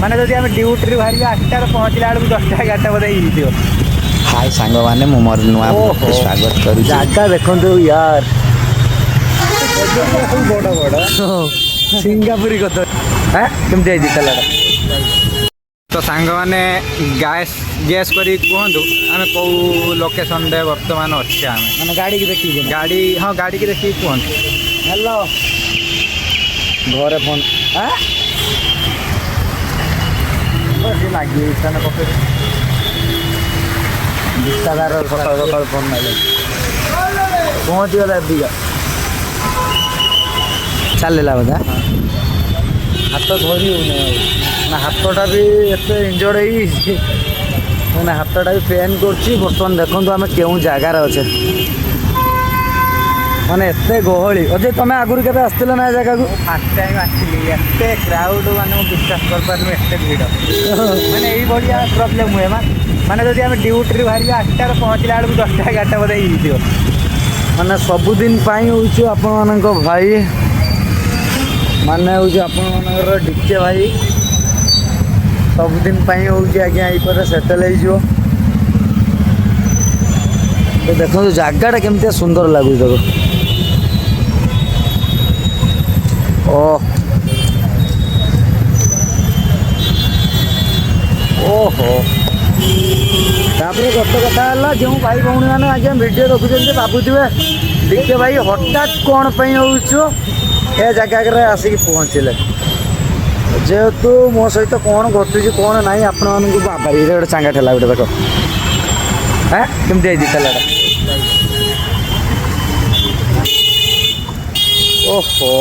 माने जदि आम ड्यूटी बाहर 8टार पहुँचला बेलू 10टा 11टा बोधे हो। हाय सांग मैंने मु मोर नुआ स्वागत करू जागा देखो यार बड़ बड़ सिंगापुरी कदली केमती आई कलर। तो सांग मैंने गैस करी कहतु आम कौ लोकेशन रे बर्तमान अच्छे आम मैंने गाड़ी की देखी गाड़ी हाँ गाड़ी की देखिए कहतु। हेलो घरे फोन लगे सकाल सकाल फोन ना पहुँची गला दिगा चलला बोधा हाथ धरी होना हाथटा भी एत इंजर्ड मैंने हाथटा भी पेन कर। बर्तमान देखो आम क्यों जगार अच्छे माने एते गहली अजय तुम आगुरी के आसथिल ना जगह को फास्ट टाइम आसली एते क्राउड माने विश्वास कर पारनु एते भीड़ माने यही बढ़िया प्रॉब्लम हुए माने जदि आम ड्यूटी बाहर 8टार पहुँचला बेलू 10टा 11टा बोधे हो। माने सबुदिन आपण भाई माने हूँ आपणकर डीके भाई सबुदिन हूँ आज्ञा ये सेटल हो। देखो जगाटा केमती सुंदर लगुच देखो ओहो तापर गत कथा है जो भाई भौणी मैंने आज वीडियो देखुं भावुवे डीके भाई हठात कौन हो जगह आसिक पहुँचले जेहेतु मो सहित कौन घटुच कौन ना आपण मानक बाबा ये गोटे चांगा ठेला गोटे देख केमती आई कलर। ओहो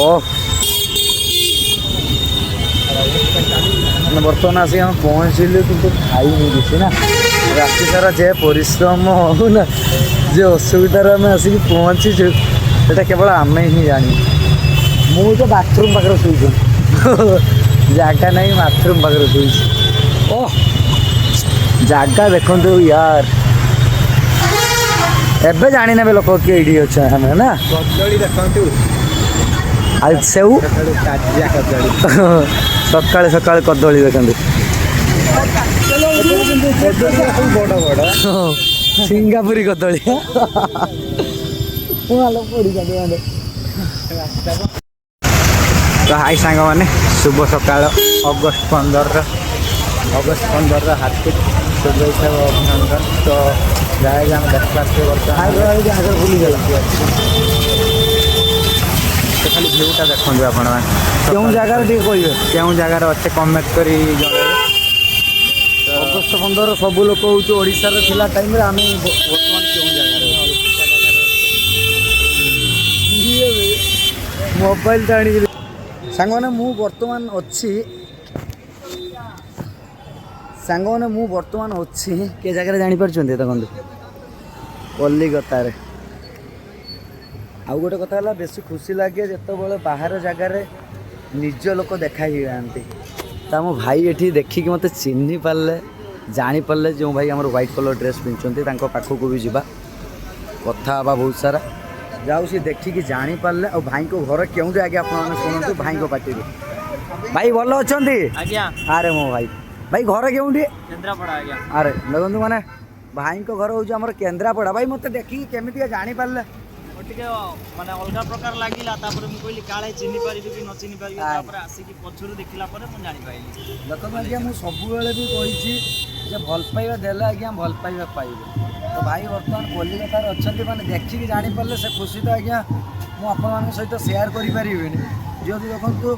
बर्तमान आसिक हम पहुँचलु कि खाई नहीं किसी ना राति सारा जे परिश्रम हो ना जे असुविधार आम आसिक पहुँचीचु सेटा केवल आम ही जानी। मु तो बाथरूम पाखे शुई जगह नहीं बाथरूम पाखे शुई ओह जगह देखो यार एबे जानी ना लोक किए अच्छे हमें ना कदली देखु आज सेऊ सकाल सकाल कदली देखते बड़ बड़ सिंगापुरी कदली तो हाई सांग मैंने शुभ सकाल अगस्ट 15 हार्दिक शुभेच्छा अभिनंदन। तो जाएगा हम देखा भूली गला तो खाली भ्यूटा देखते आपण क्यों जगार कहे क्यों जगार अच्छे कमेंट कर अगस्ट 15 सब लोग हूँ ओडार थिला टाइम आम बर्तमान क्यों जगार मोबाइल टाणी सांग मैंने मु बर्तमान अच्छी सांग मैंने मु बर्तमान अच्छी के जगह जापर देखते कलिकतार आउ गोटे कथा बेस खुशी लगे जिते बाहर जगार निज लोक देखा ही जाती मो भाई ये देखिक मत चिन्ह पारे जापारे जो भाई आम व्हाइट कलर ड्रेस पिंधुंट पाखक भी जावा कथा हाँ बहुत सारा जाऊ सी देखिकी जापारे और भाई को घर क्यों आगे आप शुणु भाई को पार्टी भाई भल अच्छा अरे मो भाई भाई घर क्यों अरे देखो मैंने भाई को घर हूँ आम केन्द्रापड़ा भाई मत देखिकी केमी जापारे माने अलग प्रकार लागिला तापर मु कहली काळे चिन्हि परिबि कि न चिन्हि परिबि तापर आसी कि पछुरु देखिला परे मु जानि पाइली देखो आज्ञा मु सब बेले भी कहिछि जे भल पाइबा देला आज्ञा भल पाइबा पाइबे तो भाई वर्तमान कलिकतार अछंती माने देखिकी जानि पारले से खुशी तो आज्ञा मु आपन मान सहित शेयर करि परिबिनी जो देखंतु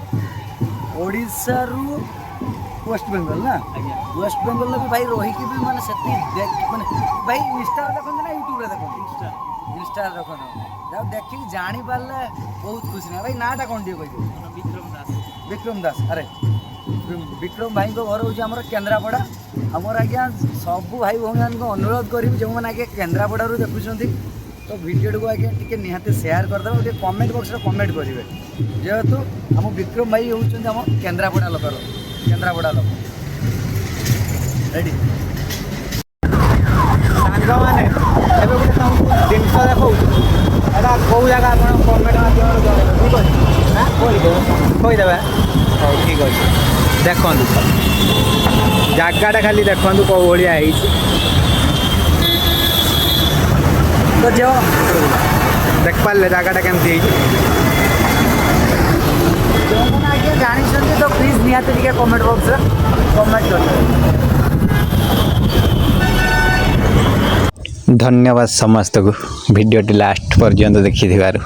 ओडिसा रु वेस्ट बेंगल ना वेस्ट बेंगल भी भाई रही कि भी माने सेति देख माने भाई इंस्टा देखंतु ना यूट्यूब रे देखंतु इंस्टा देखंतु जाओ देखिकी जानि पारले बहुत खुशी ना भाई नाटा कोन दियो कहि विक्रम दास अरे विक्रम भाई को घर हूँ आम केन्द्रापड़ा आमर आज्ञा सब भाई भौणी मान अनुरोध करी जो मैंने आगे केन्द्रापड़ा देखुं तो भिडियो को आज्ञा टी निहाती सेयार करदे गोटे कमेंट बक्स कमेंट करेंगे जेहेतु आम विक्रम भाई होती आम केन्द्रापड़ा लोकर केन्द्रापड़ा लोक रेडी मैंने जिनस देखो कौ जगह आप कमेंट माध्यम खोईदेवे हाँ ठीक अच्छे। ଦେଖନ୍ତୁ ଜାଗାଟା ଖାଲି ଦେଖନ୍ତୁ କେଉଁ ଭଳିଆ ହେଇଛି। ତ ଝିଅ ଦେଖିପାରିଲେ ଜାଗାଟା କେମିତି ହେଇଛି। ଯେଉଁମାନେ ଆଜ୍ଞା ଜାଣିଛନ୍ତି ତ ପ୍ଲିଜ୍ ନିହାତି ଟିକେ କମେଣ୍ଟ ବକ୍ସରେ କମେଣ୍ଟ କରିବେ। ଧନ୍ୟବାଦ ସମସ୍ତଙ୍କୁ ଭିଡ଼ିଓଟି ଲାଷ୍ଟ ପର୍ଯ୍ୟନ୍ତ ଦେଖିଥିବାରୁ।